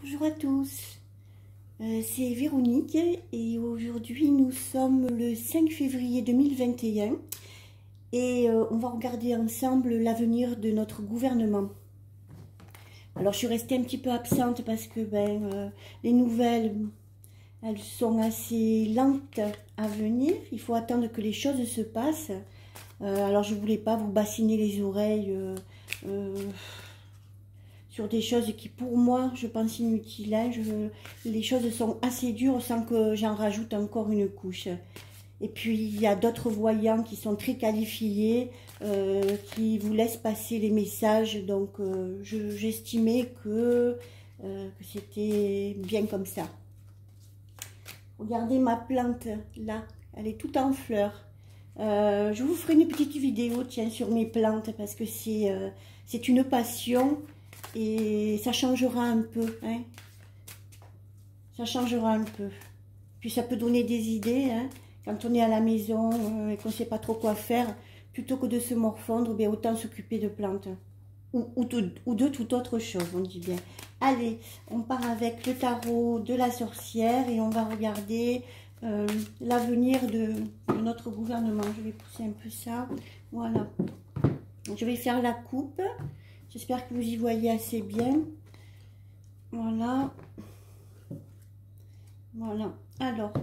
Bonjour à tous, c'est Véronique et aujourd'hui nous sommes le 5 février 2021 et on va regarder ensemble l'avenir de notre gouvernement. Alors je suis restée un petit peu absente parce que les nouvelles elles sont assez lentes à venir, il faut attendre que les choses se passent. Alors je voulais pas vous bassiner les oreilles sur des choses qui pour moi je pense inutiles. Hein. Les choses sont assez dures sans que j'en rajoute encore une couche. Et puis il y a d'autres voyants qui sont très qualifiés, qui vous laissent passer les messages. Donc j'estimais que c'était bien comme ça. Regardez ma plante là, elle est toute en fleurs. Je vous ferai une petite vidéo tiens, sur mes plantes parce que c'est une passion. Et ça changera un peu, hein. Ça changera un peu. Puis ça peut donner des idées, hein. Quand on est à la maison et qu'on ne sait pas trop quoi faire, plutôt que de se morfondre, bien, autant s'occuper de plantes. Ou de toute autre chose, on dit bien. Allez, on part avec le tarot de la sorcière et on va regarder l'avenir de notre gouvernement. Je vais pousser un peu ça. Voilà. Je vais faire la coupe. J'espère que vous y voyez assez bien. Voilà. Voilà. Alors,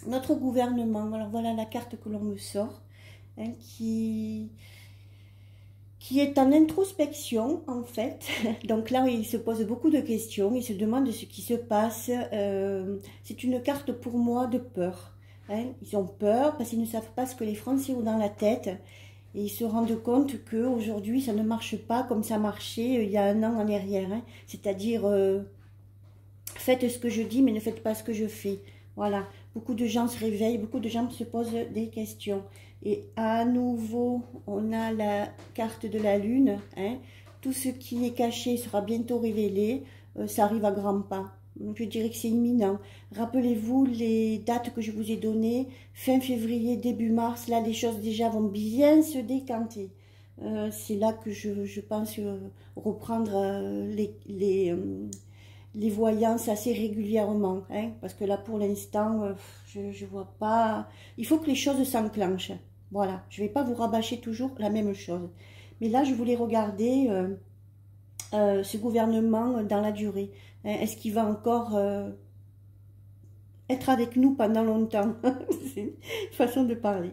notre gouvernement, alors voilà la carte que l'on me sort, hein, qui est en introspection, en fait. Donc là, il se pose beaucoup de questions, il se demande ce qui se passe. C'est une carte pour moi de peur. Hein. Ils ont peur parce qu'ils ne savent pas ce que les Français ont dans la tête. Et ils se rendent compte qu'aujourd'hui, ça ne marche pas comme ça marchait il y a un an en arrière. Hein. C'est-à-dire, faites ce que je dis, mais ne faites pas ce que je fais. Voilà. Beaucoup de gens se réveillent, beaucoup de gens se posent des questions. Et à nouveau, on a la carte de la lune. Hein. Tout ce qui est caché sera bientôt révélé. Ça arrive à grands pas. Je dirais que c'est imminent. Rappelez-vous les dates que je vous ai données, fin février, début mars, là les choses déjà vont bien se décanter. C'est là que je pense reprendre les voyances assez régulièrement. Hein, parce que là pour l'instant, je vois pas... Il faut que les choses s'enclenchent. Voilà, je ne vais pas vous rabâcher toujours la même chose. Mais là je voulais regarder... ce gouvernement dans la durée. Est-ce qu'il va encore être avec nous pendant longtemps? C'est une façon de parler.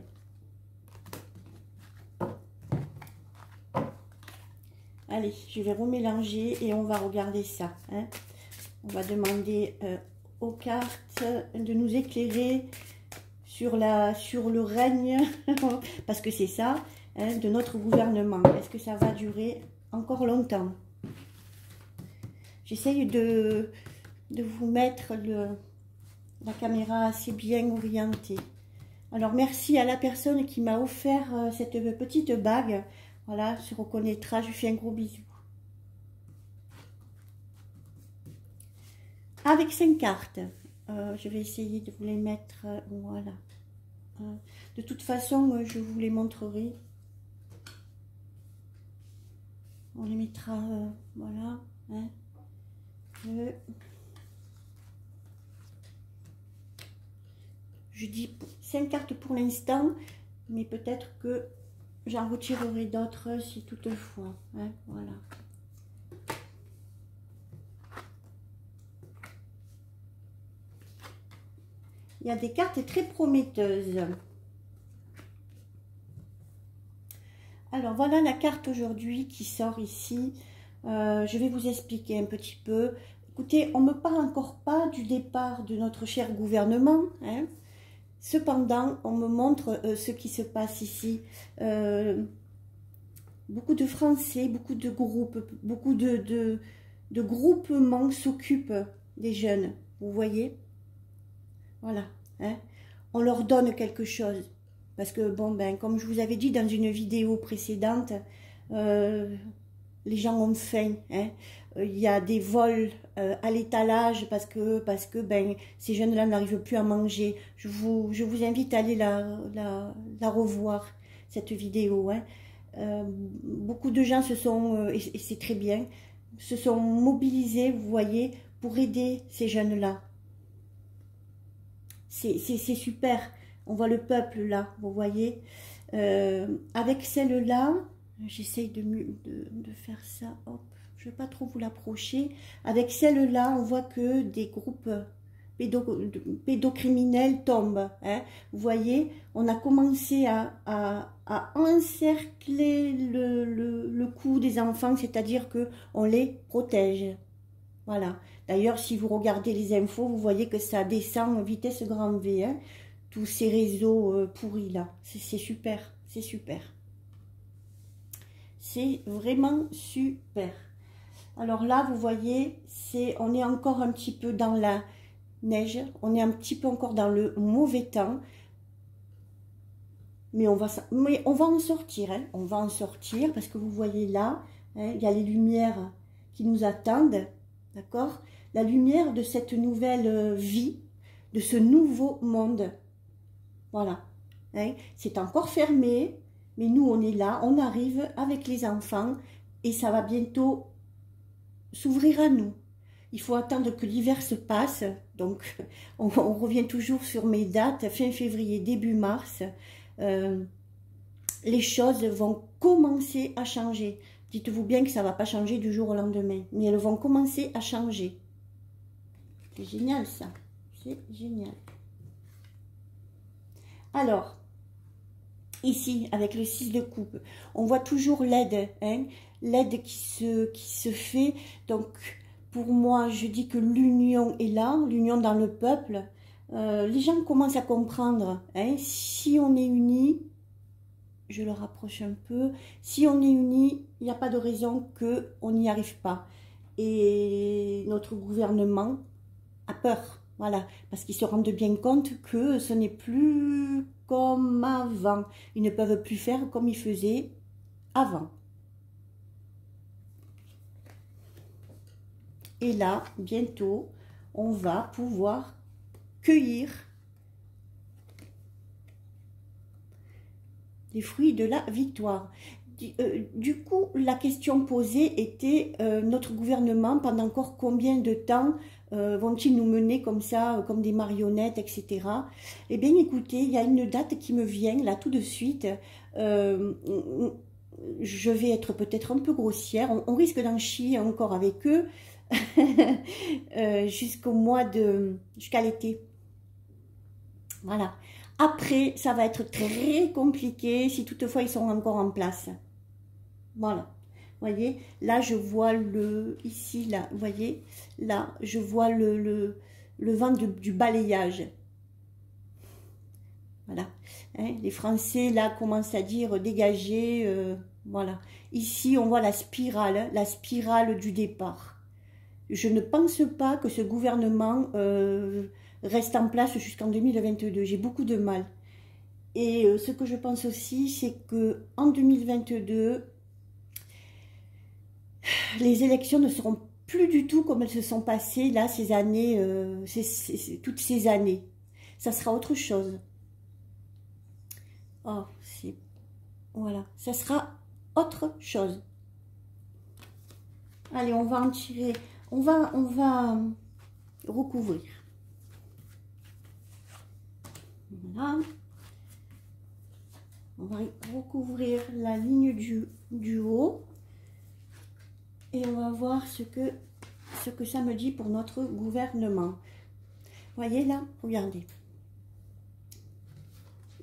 Allez, je vais remélanger et on va regarder ça. Hein. On va demander aux cartes de nous éclairer sur le règne, parce que c'est ça, hein, de notre gouvernement. Est-ce que ça va durer encore longtemps? J'essaye de vous mettre la caméra assez bien orientée. Alors, merci à la personne qui m'a offert cette petite bague. Voilà, se reconnaîtra. Je lui fais un gros bisou. Avec 5 cartes, je vais essayer de vous les mettre. Voilà. De toute façon, je vous les montrerai. On les mettra, voilà. Hein. Je dis 5 cartes pour l'instant, mais peut-être que j'en retirerai d'autres si toutefois. Hein, voilà. Il y a des cartes très prometteuses. Alors voilà la carte aujourd'hui qui sort ici. Je vais vous expliquer un petit peu. Écoutez, on ne me parle encore pas du départ de notre cher gouvernement. Hein. Cependant, on me montre ce qui se passe ici. Beaucoup de Français, beaucoup de groupes, beaucoup de groupements s'occupent des jeunes. Vous voyez? Voilà. Hein. On leur donne quelque chose. Parce que, bon, comme je vous avais dit dans une vidéo précédente, les gens ont faim. Hein. Il y a des vols à l'étalage parce que ces jeunes-là n'arrivent plus à manger. Je vous invite à aller la revoir, cette vidéo. Hein. Beaucoup de gens se sont, et c'est très bien, se sont mobilisés, vous voyez, pour aider ces jeunes-là. C'est super. On voit le peuple là, vous voyez. Avec celle-là, j'essaye de faire ça, hop, je ne vais pas trop vous l'approcher. Avec celle-là, on voit que des groupes pédocriminels tombent. Hein. Vous voyez, on a commencé à encercler le cou des enfants, c'est-à-dire qu'on les protège. Voilà. D'ailleurs, si vous regardez les infos, vous voyez que ça descend vitesse grand V. Hein, tous ces réseaux pourris là. C'est super. C'est super. C'est vraiment super. Alors là, vous voyez, on est encore un petit peu dans la neige. On est un petit peu encore dans le mauvais temps. Mais on va en sortir. Hein, on va en sortir parce que vous voyez là, hein, il y a les lumières qui nous attendent. D'accord? La lumière de cette nouvelle vie, de ce nouveau monde. Voilà. Hein? C'est encore fermé, mais nous, on est là, on arrive avec les enfants et ça va bientôt s'ouvrir à nous. Il faut attendre que l'hiver se passe. Donc, on revient toujours sur mes dates, fin février, début mars. Les choses vont commencer à changer. Dites-vous bien que ça ne va pas changer du jour au lendemain, mais elles vont commencer à changer. C'est génial ça, c'est génial. Alors, ici, avec le 6 de coupe, on voit toujours l'aide, hein, l'aide qui se fait. Donc, pour moi, je dis que l'union est là, l'union dans le peuple. Les gens commencent à comprendre, hein, si on est unis, je le rapproche un peu, si on est unis, il n'y a pas de raison qu'on n'y arrive pas. Et notre gouvernement a peur, voilà, parce qu'ils se rendent bien compte que ce n'est plus comme avant. Ils ne peuvent plus faire comme ils faisaient avant. Et là, bientôt, on va pouvoir cueillir les fruits de la victoire. Du coup, la question posée était, notre gouvernement, pendant encore combien de temps vont-ils nous mener comme ça, comme des marionnettes, etc. Eh bien, écoutez, il y a une date qui me vient, là, tout de suite. Je vais être peut-être un peu grossière. On risque d'en chier encore avec eux jusqu'à l'été. Voilà. Après, ça va être très compliqué si toutefois ils sont encore en place. Voilà. Vous voyez, là, je vois ici, là, vous voyez, là, je vois le vent du balayage. Voilà. Hein, les Français, là, commencent à dire dégager. Voilà. Ici, on voit la spirale du départ. Je ne pense pas que ce gouvernement reste en place jusqu'en 2022. J'ai beaucoup de mal. Et ce que je pense aussi, c'est qu'en 2022, les élections ne seront plus du tout comme elles se sont passées là, ces années, toutes ces années. Ça sera autre chose. Oh, voilà, ça sera autre chose. Allez, on va en tirer, on va recouvrir. Voilà. On va recouvrir la ligne du haut. Et on va voir ce que ça me dit pour notre gouvernement. Vous voyez là, regardez.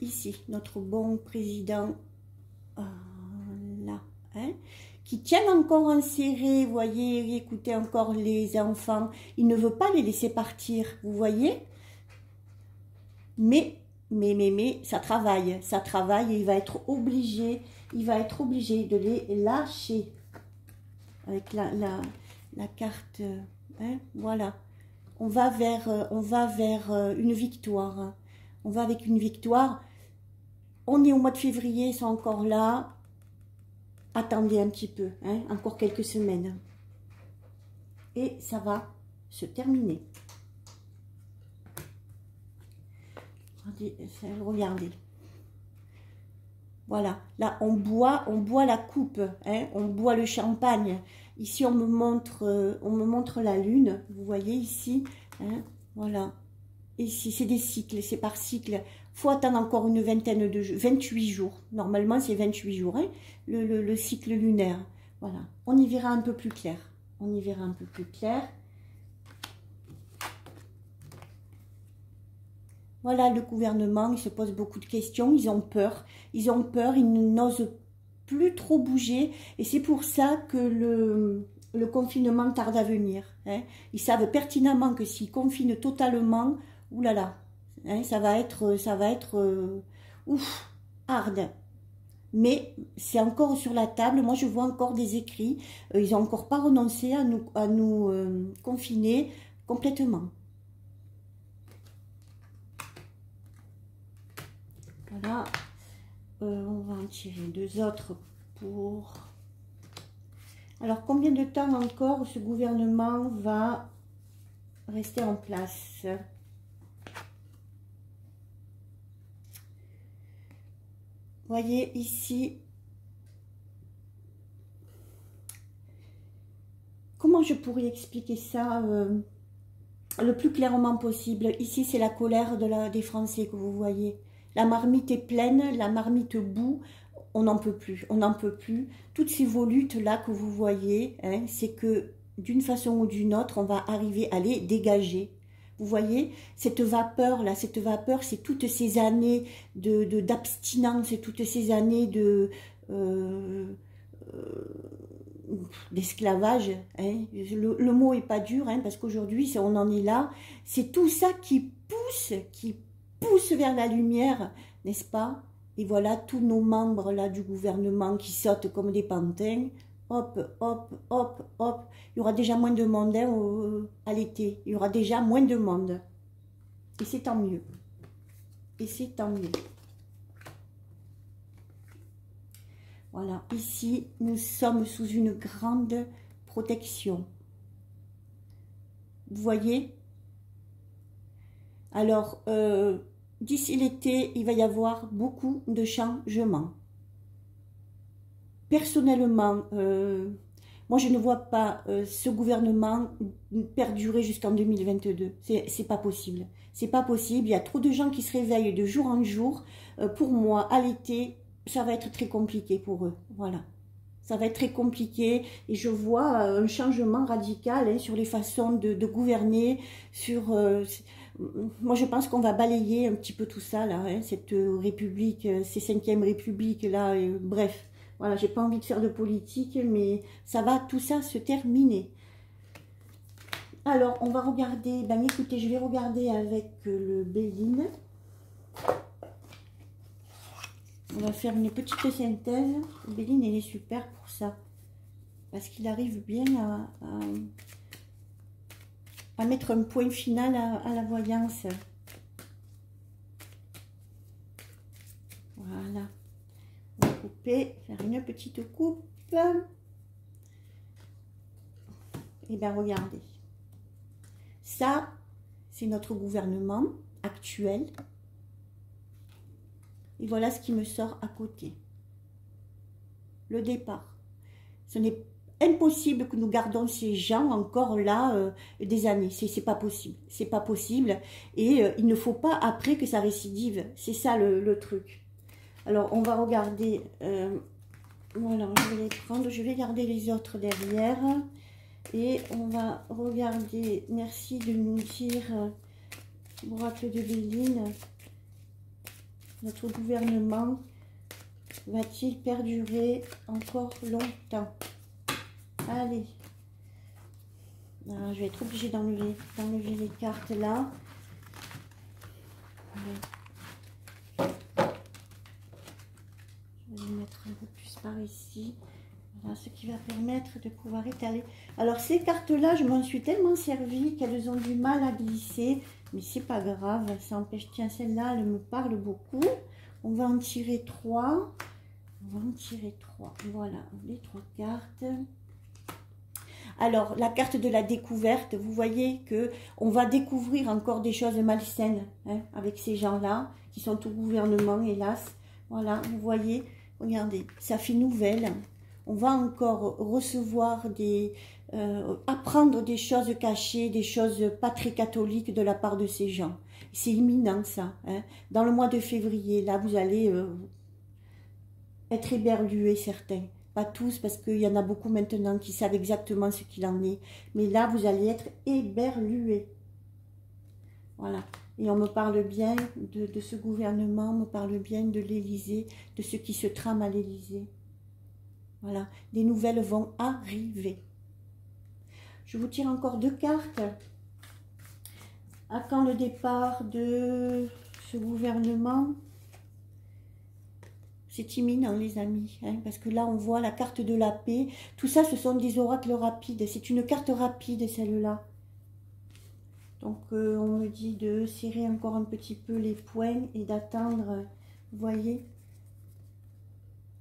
Ici, notre bon président, là, hein, qui tient encore enserré, vous voyez, écoutez encore les enfants. Il ne veut pas les laisser partir, vous voyez. Mais ça travaille et il va être obligé de les lâcher. Avec la carte, hein, voilà. On va vers une victoire. Hein. On va avec une victoire. On est au mois de février, ils sont encore là. Attendez un petit peu, hein, encore quelques semaines. Et ça va se terminer. Regardez. Voilà, là on boit la coupe, hein, on boit le champagne. Ici, on me montre la lune. Vous voyez ici, hein, voilà. Ici, c'est des cycles, c'est par cycle. Il faut attendre encore une vingtaine de jours, 28 jours. Normalement, c'est 28 jours, hein, le cycle lunaire. Voilà. On y verra un peu plus clair. On y verra un peu plus clair. Voilà, le gouvernement, il se pose beaucoup de questions. Ils ont peur. Ils ont peur, ils n'osent plus trop bouger. Et c'est pour ça que le confinement tarde à venir. Hein. Ils savent pertinemment que s'ils confinent totalement, oulala, hein, ça va être ouf, hard. Mais c'est encore sur la table. Moi, je vois encore des écrits. Ils n'ont encore pas renoncé à nous confiner complètement. Voilà. On va en tirer deux autres pour... Alors, combien de temps encore ce gouvernement va rester en place? Voyez ici, comment je pourrais expliquer ça le plus clairement possible? Ici, c'est la colère des Français que vous voyez. La marmite est pleine, la marmite bout, on n'en peut plus, on n'en peut plus. Toutes ces volutes-là que vous voyez, hein, c'est que d'une façon ou d'une autre, on va arriver à les dégager. Vous voyez, cette vapeur-là, cette vapeur, c'est toutes ces années d'abstinence, c'est toutes ces années d'esclavage. Hein. Le mot est pas dur, hein, parce qu'aujourd'hui, on en est là. C'est tout ça qui pousse vers la lumière, n'est-ce pas? Et voilà tous nos membres là du gouvernement qui sautent comme des pantins. Hop, hop, hop, hop. Il y aura déjà moins de monde hein, à l'été. Il y aura déjà moins de monde. Et c'est tant mieux. Et c'est tant mieux. Voilà. Ici, nous sommes sous une grande protection. Vous voyez? Alors, d'ici l'été, il va y avoir beaucoup de changements. Personnellement, moi je ne vois pas ce gouvernement perdurer jusqu'en 2022. C'est pas possible. C'est pas possible. Il y a trop de gens qui se réveillent de jour en jour. Pour moi, à l'été, ça va être très compliqué pour eux. Voilà. Ça va être très compliqué. Et je vois un changement radical hein, sur les façons de gouverner. Moi, je pense qu'on va balayer un petit peu tout ça, là, hein, cette république, ces 5e républiques, là, bref. Voilà, j'ai pas envie de faire de politique, mais ça va tout ça se terminer. Alors, on va regarder, ben écoutez, je vais regarder avec le Béline. On va faire une petite synthèse. Le Béline, il est super pour ça. Parce qu'il arrive bien à mettre un point final à la voyance. Voilà. On va couper, faire une petite coupe. Et bien, regardez. Ça, c'est notre gouvernement actuel. Et voilà ce qui me sort à côté. Le départ. Ce n'est impossible que nous gardons ces gens encore là des années. C'est pas possible. C'est pas possible. Et il ne faut pas après que ça récidive. C'est ça le truc. Alors, on va regarder. Voilà, je vais les prendre. Je vais garder les autres derrière. Et on va regarder. Merci de nous dire, oracle de Béline, notre gouvernement va-t-il perdurer encore longtemps? Allez. Alors, je vais être obligée d'enlever les cartes là. Je vais les mettre un peu plus par ici. Voilà, ce qui va permettre de pouvoir étaler. Alors, ces cartes-là, je m'en suis tellement servie qu'elles ont du mal à glisser. Mais c'est pas grave, ça empêche. Tiens, celle-là, elle me parle beaucoup. On va en tirer 3. On va en tirer 3. Voilà, les 3 cartes. Alors, la carte de la découverte, vous voyez que on va découvrir encore des choses malsaines hein, avec ces gens-là qui sont au gouvernement, hélas. Voilà, vous voyez, regardez, ça fait nouvelle. on va encore recevoir apprendre des choses cachées, des choses pas très catholiques de la part de ces gens. C'est imminent ça. Hein. Dans le mois de février, là, vous allez être éberlués certains. Pas tous, parce qu'il y en a beaucoup maintenant qui savent exactement ce qu'il en est. Mais là, vous allez être éberlués. Voilà. Et on me parle bien de ce gouvernement, on me parle bien de l'Élysée, de ce qui se trame à l'Élysée. Voilà. Des nouvelles vont arriver. Je vous tire encore 2 cartes. À quand le départ de ce gouvernement? C'est imminent, les amis, hein, parce que là, on voit la carte de la paix. Tout ça, ce sont des oracles rapides. C'est une carte rapide, celle-là. Donc, on me dit de serrer encore un petit peu les poings et d'attendre, vous voyez,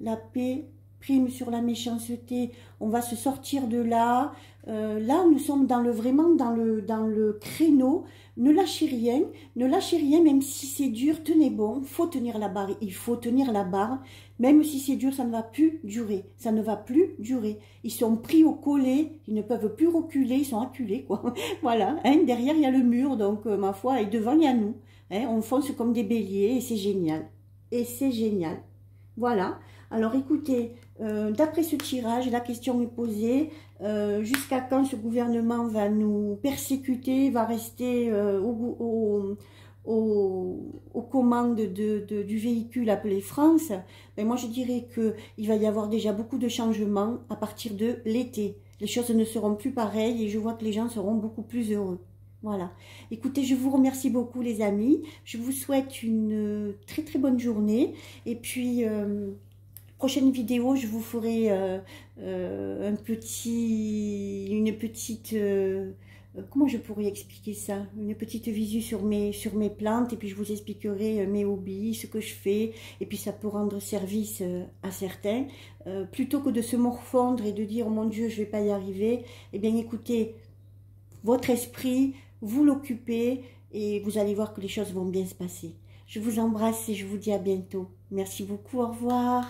la paix prime sur la méchanceté. On va se sortir de là. Là, nous sommes vraiment dans le créneau. Ne lâchez rien, même si c'est dur, tenez bon, faut tenir la barre, il faut tenir la barre, même si c'est dur, ça ne va plus durer, ça ne va plus durer. Ils sont pris au collet, ils ne peuvent plus reculer, ils sont acculés, quoi. Voilà, hein, derrière il y a le mur, donc ma foi, et devant il y a nous. Hein, on fonce comme des béliers et c'est génial. Et c'est génial. Voilà. Alors écoutez, d'après ce tirage, la question est posée, jusqu'à quand ce gouvernement va nous persécuter, va rester aux commandes du véhicule appelé France? Ben moi je dirais qu'il va y avoir déjà beaucoup de changements à partir de l'été. Les choses ne seront plus pareilles et je vois que les gens seront beaucoup plus heureux. Voilà. Écoutez, je vous remercie beaucoup les amis. Je vous souhaite une très très bonne journée. Et puis, prochaine vidéo, je vous ferai une petite... comment je pourrais expliquer ça? Une petite visu sur mes plantes. Et puis, je vous expliquerai mes hobbies, ce que je fais. Et puis, ça peut rendre service à certains. Plutôt que de se morfondre et de dire, oh mon Dieu, je ne vais pas y arriver. Eh bien, écoutez, votre esprit... vous l'occupez et vous allez voir que les choses vont bien se passer. Je vous embrasse et je vous dis à bientôt. Merci beaucoup, au revoir.